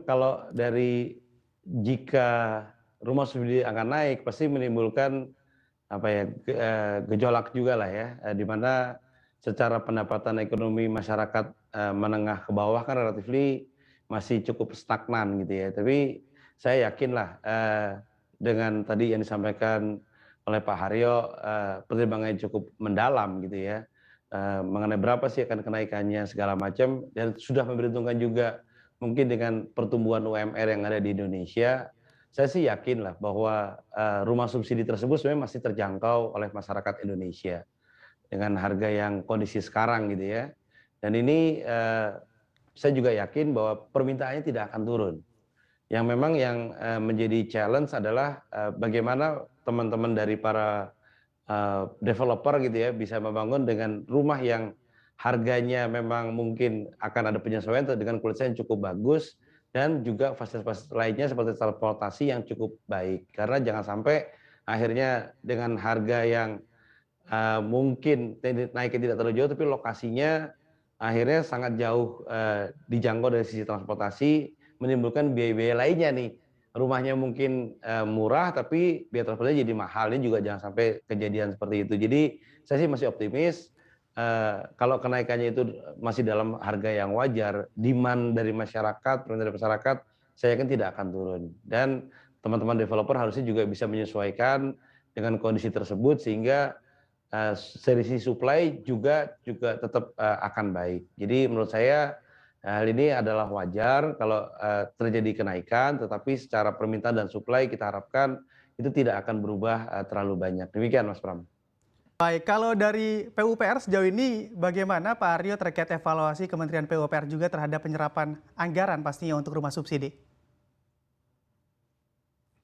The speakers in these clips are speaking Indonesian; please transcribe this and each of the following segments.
kalau dari jika rumah subsidi akan naik pasti menimbulkan apa ya, gejolak jugalah ya, di mana secara pendapatan ekonomi masyarakat, menengah ke bawah kan relatifly masih cukup stagnan gitu ya. Tapi saya yakinlah, dengan tadi yang disampaikan oleh Pak Haryo, pertimbangannya cukup mendalam gitu ya, mengenai berapa sih akan kenaikannya segala macam dan sudah memperhitungkan juga mungkin dengan pertumbuhan UMR yang ada di Indonesia, saya sih yakinlah bahwa, rumah subsidi tersebut sebenarnya masih terjangkau oleh masyarakat Indonesia, dengan harga yang kondisi sekarang gitu ya. Dan ini, saya juga yakin bahwa permintaannya tidak akan turun. Yang memang yang, menjadi challenge adalah, bagaimana teman-teman dari para, developer gitu ya, bisa membangun dengan rumah yang harganya memang mungkin akan ada penyesuaian dengan kualitas yang cukup bagus dan juga fasilitas-fasilitas lainnya seperti transportasi yang cukup baik. Karena jangan sampai akhirnya dengan harga yang, mungkin naiknya tidak terlalu jauh, tapi lokasinya akhirnya sangat jauh, dijangkau dari sisi transportasi, menimbulkan biaya-biaya lainnya nih. Rumahnya mungkin, murah, tapi biaya transportasinya jadi mahal, ini juga jangan sampai kejadian seperti itu. Jadi saya sih masih optimis, kalau kenaikannya itu masih dalam harga yang wajar, demand dari masyarakat, permintaan dari masyarakat, saya yakin tidak akan turun. Dan teman-teman developer harusnya juga bisa menyesuaikan dengan kondisi tersebut sehingga dari sisi supply juga tetap, akan baik. Jadi menurut saya, hal ini adalah wajar kalau, terjadi kenaikan, tetapi secara permintaan dan supply kita harapkan itu tidak akan berubah, terlalu banyak. Demikian Mas Pram. Baik, kalau dari PUPR sejauh ini bagaimana Pak Aryo terkait evaluasi Kementerian PUPR juga terhadap penyerapan anggaran pastinya untuk rumah subsidi?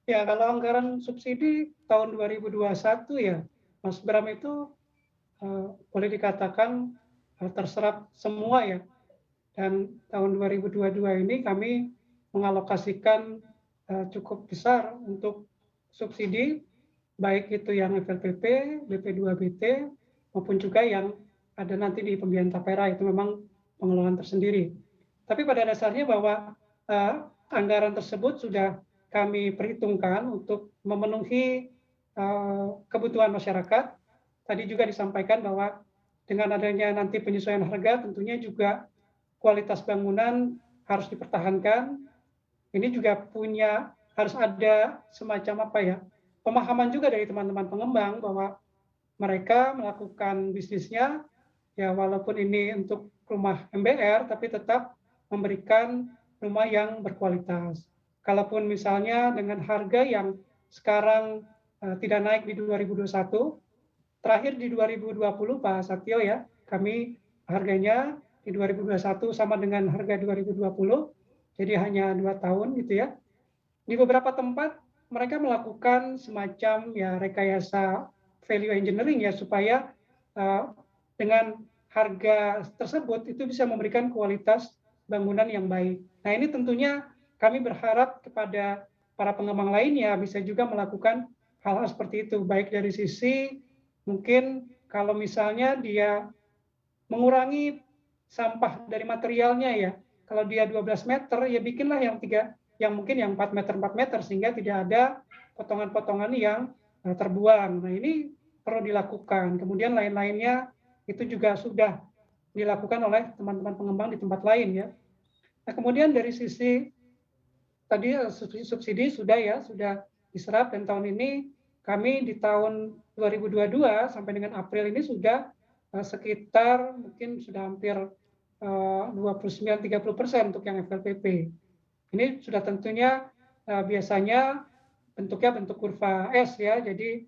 Ya, kalau anggaran subsidi tahun 2021 ya, Mas Bram itu boleh dikatakan terserap semua ya. Dan tahun 2022 ini kami mengalokasikan cukup besar untuk subsidi, baik itu yang FLPP, BP2BT, maupun juga yang ada nanti di pembiayaan tapera, itu memang pengelolaan tersendiri. Tapi pada dasarnya bahwa anggaran tersebut sudah kami perhitungkan untuk memenuhi kebutuhan masyarakat. Tadi juga disampaikan bahwa dengan adanya nanti penyesuaian harga, tentunya juga kualitas bangunan harus dipertahankan. Ini juga harus ada semacam pemahaman juga dari teman-teman pengembang bahwa mereka melakukan bisnisnya ya walaupun ini untuk rumah MBR tapi tetap memberikan rumah yang berkualitas. Kalaupun misalnya dengan harga yang sekarang tidak naik di 2021, terakhir di 2020 Pak Satyo ya, kami harganya di 2021 sama dengan harga 2020, jadi hanya 2 tahun gitu ya. Di beberapa tempat mereka melakukan semacam ya rekayasa value engineering ya supaya dengan harga tersebut itu bisa memberikan kualitas bangunan yang baik. Nah ini tentunya kami berharap kepada para pengembang lainnya bisa juga melakukan hal-hal seperti itu, baik dari sisi mungkin kalau misalnya dia mengurangi sampah dari materialnya ya, kalau dia 12 meter ya bikinlah yang mungkin yang 4 meter 4 meter sehingga tidak ada potongan-potongan yang terbuang. Nah ini perlu dilakukan. Kemudian lain-lainnya itu juga sudah dilakukan oleh teman-teman pengembang di tempat lain ya. Nah kemudian dari sisi tadi subsidi sudah diserap dan tahun ini kami di tahun 2022 sampai dengan April ini sudah sekitar mungkin sudah hampir 29-30% untuk yang FLPP. Ini sudah tentunya biasanya bentuknya bentuk kurva S ya, jadi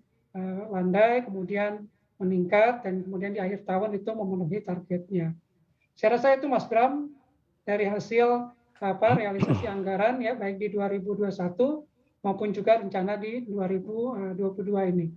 landai kemudian meningkat dan kemudian di akhir tahun itu memenuhi targetnya. Saya rasa itu Mas Bram dari hasil realisasi anggaran ya baik di 2021 maupun juga rencana di 2022 ini.